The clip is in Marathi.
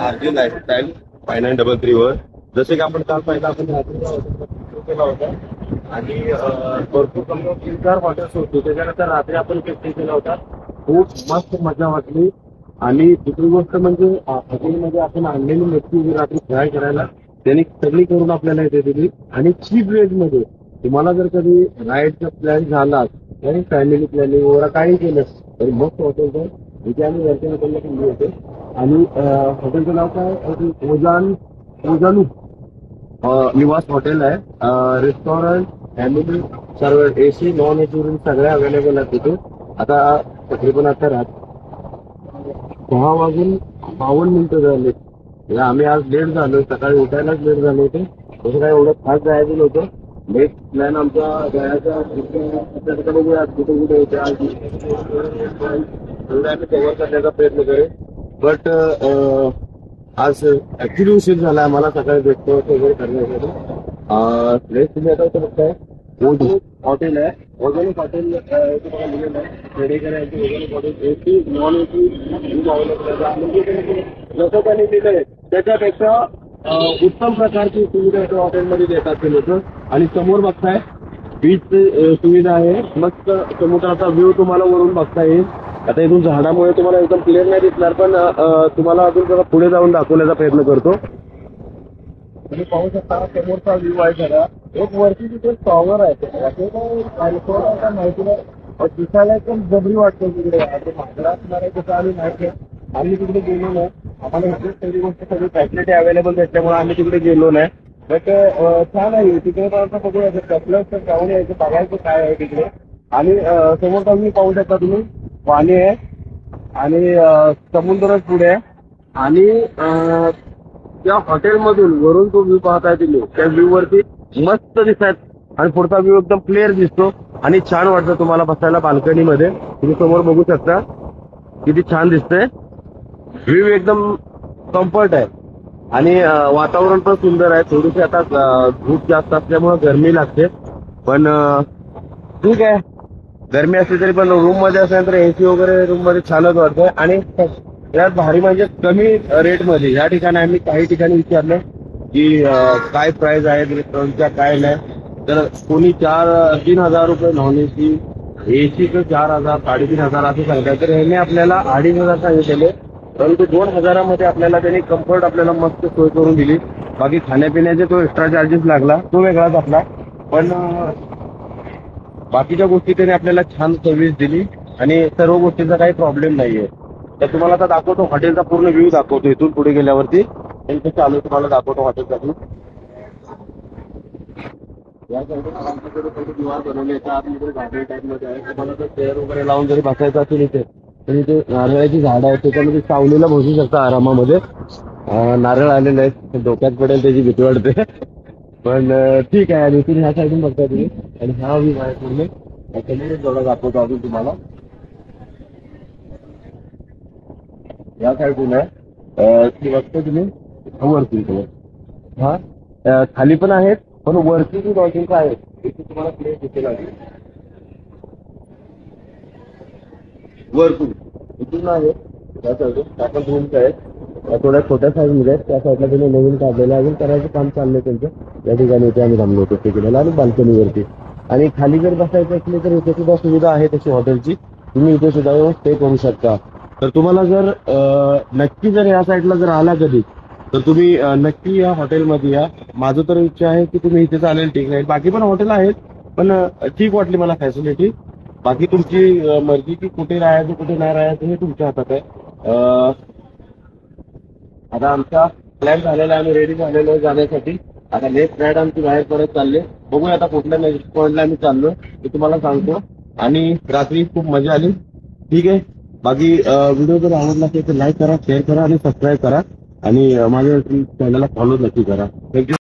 RJ लाईफस्टाईल 5933 वर. जसे की आपण काल पाहिलं, आपण रात्री केला होता आणि भरपूर कमी 3-4 हॉटेल्स होते. त्याच्यानंतर रात्री आपण स्टे केला होता. खूप मस्त मजा वाटली. आणि दुसरी गोष्ट म्हणजे हॉटेलमध्ये आपण आणलेली मच्छी रात्री फ्राय करायला त्यांनी सगळी करून आपल्याला इथे दिली. आणि चीप रेट मध्ये तुम्हाला जर कधी राईडचा प्लॅन झाला आणि फॅमिली प्लॅनिंग वगैरे काही केलं तरी मस्त हॉटेल पण इथे आम्ही वरच्या हॉटेलला गेले होते. आणि हॉटेलचं नाव काय, ओजानू निवास हॉटेल आहे. रेस्टॉरंट, फॅमिली सर्व, AC नॉन AC रूम सगळ्या अवेलेबल आहेत तिथे. आता तकरीबन आता 6:52 झाले. आम्ही आज लेट झालो, सकाळी उठायलाच लेट झालो होतो. तसं काय एवढं खास जायचं नव्हतं. नेक्स्ट प्लॅन आमचा जायचा कुठे कुठे होते आज एवढं आम्ही कव्हर करण्याचा प्रयत्न करेल. बट आज ऍक्च्युली उशीर झाला आम्हाला सकाळी ब्रेकफास्ट वगैरे करण्यासाठी. प्लेस तुम्ही आता इथे बघताय ओझोन हॉटेल आहे. ओझोन हॉटेल तुम्हाला मिळेल आहे. रेडी करायची ozone hotel AC non AC room available आहे. जसं त्यांनी दिलंय त्याच्यापेक्षा उत्तम प्रकारची सुविधा इथे हॉटेलमध्ये देतात ते लोक. आणि समोर बघताय बीच सुविधा आहे. मस्त समुद्राचा व्ह्यू तुम्हाला वरून बघता येईल. आता इथून झाडामुळे तुम्हाला एकदम क्लिअर नाही दिसणार, पण तुम्हाला अजून जरा पुढे जाऊन दाखवण्याचा प्रयत्न करतो. तुम्ही पाहू शकता समोरचा व्ह्यू आहे सगळा. एक वरती तिथे टॉवर आहे. माहिती नाही, दिसायला एकदम जबरी वाटतं तिकडे. मागला असणार आहे तसं आम्ही माहिती आहे. आम्ही तिकडे गेलो नाही. आम्हाला सगळी गोष्ट सगळी फॅसिलिटी अवेलेबल भेटल्यामुळे आम्ही तिकडे गेलो नाही. बट छान आहे तिकडे. पण बघूया कसलं तर जाऊन यायचं, बघायचं काय आहे तिकडे. आणि समोरचा व्ह्यू पाहू शकता तुम्ही, पाणी आहे आणि समुद्रच पुढे आहे. आणि त्या हॉटेलमधून वरून तो व्ह्यू पाहताय तुम्ही, त्या व्ह्यू वरती मस्त दिसतात. आणि पुढचा व्ह्यू एकदम क्लिअर दिसतो आणि छान वाटतं तुम्हाला बसायला बाल्कनीमध्ये. तुम्ही समोर बघू शकता किती छान दिसतंय. व्ह्यू एकदम कम्फर्ट आहे आणि वातावरण पण सुंदर आहे. थोडीशी आता धूप जास्त असल्यामुळे गरमी लागते, पण ठीक आहे. गरमी असली तरी पण रूम मध्ये असेल तर AC वगैरे रूम मध्ये छानच वाटतंय. आणि यात भारी म्हणजे कमी रेट मध्ये. या ठिकाणी आम्ही काही ठिकाणी विचारलं की काय प्राइस आहे रेस्टॉरंटच्या, काय नाही. तर कोणी 3,000 रुपये नॉन AC चं 4,000 3,500 असं सांगतात. तर ह्याने आपल्याला 2,500 सांगितलेले, परंतु 2,000 आपल्याला त्यांनी कम्फर्ट आपल्याला मस्त सोय करून दिली. बाकी खाण्यापिण्याचे तो एक्स्ट्रा चार्जेस लागला, तो वेगळाच आपला. पण बाकीच्या गोष्टी त्यांनी आपल्याला छान सर्व्हिस दिली आणि सर्व गोष्टींचा काही प्रॉब्लेम नाहीये. तर तुम्हाला आता दाखवतो हॉटेलचा पूर्ण व्ह्यू दाखवतो. इथून पुढे गेल्यावरती त्यांचं चालू तुम्हाला दाखवतो हॉटेलचा व्ह्यू. या साईडला दिवार बनवले आतमध्ये गार्डन टाईप मध्ये आहे. तुम्हाला जर चेअर वगैरे लावून जरी बसायचं असेल इथे, तर इथे नारळाची झाडं आहेत, त्याच्यामध्ये सावलीला बसू शकता आरामामध्ये. नारळ आलेले आहेत, डोक्यात पडेल त्याची भीती वाटते. पण ठीक आहे. आणि इथून ह्या साईडून बघताय तुम्ही आणि हा व्ह्यू आहे पूर्ण. त्याच्यामुळे जेवढा दाखवतो अजून तुम्हाला या साईडून आहे. ती बघतो तुम्ही वरती हा खाली पण आहेत, पण वरती जी लॉजिंग आहे तिथे तुम्हाला प्लेस दिसेल आहे वरतून. इथून आहे त्या साईडून त्या पण रूम्स आहेत, थोड्या छोट्या साईज मध्ये आहेत. त्या साईडला त्यांनी नवीन काढलेलं अजून करायचं काम चाललंय त्यांचं. या ठिकाणी इथे आम्ही थांबलो होतो तिकडे आणि बाल्कनीवरती. आणि खाली जर बसायचं असले तर इथे सुद्धा सुविधा आहे तशी हॉटेलची. तुम्ही इथे सुद्धा येऊन स्टे करू शकता. तर तुम्हाला जर नक्की जर या साईडला जर आला कधी तर तुम्ही नक्की या हॉटेलमध्ये या. माझं तर इच्छा आहे की तुम्ही इथे चालेल, ठीक आहे. बाकी पण हॉटेल आहेत, पण ठीक वाटली मला फॅसिलिटी. बाकी तुमची मर्जी की कुठे राहायचं कुठे नाही राहायचं हे तुमच्या हातात आहे. आता आमचा प्लॅन झालेला आहे, आम्ही रेडी झालेलो आहे जाण्यासाठी. आता नेक्स्ट राईड आमची बाहेर परत चालले. बघूया आता कुठल्या नेक्स्ट पॉईंटला आम्ही चाललो ते तुम्हाला सांगतो. आणि रात्री खूप मजा आली, ठीक आहे. बाकी व्हिडिओ जर आवडला असेल तर लाईक करा, शेअर करा आणि सबस्क्राईब करा. आणि माझ्या चॅनलला फॉलो नक्की करा. थँक्यू.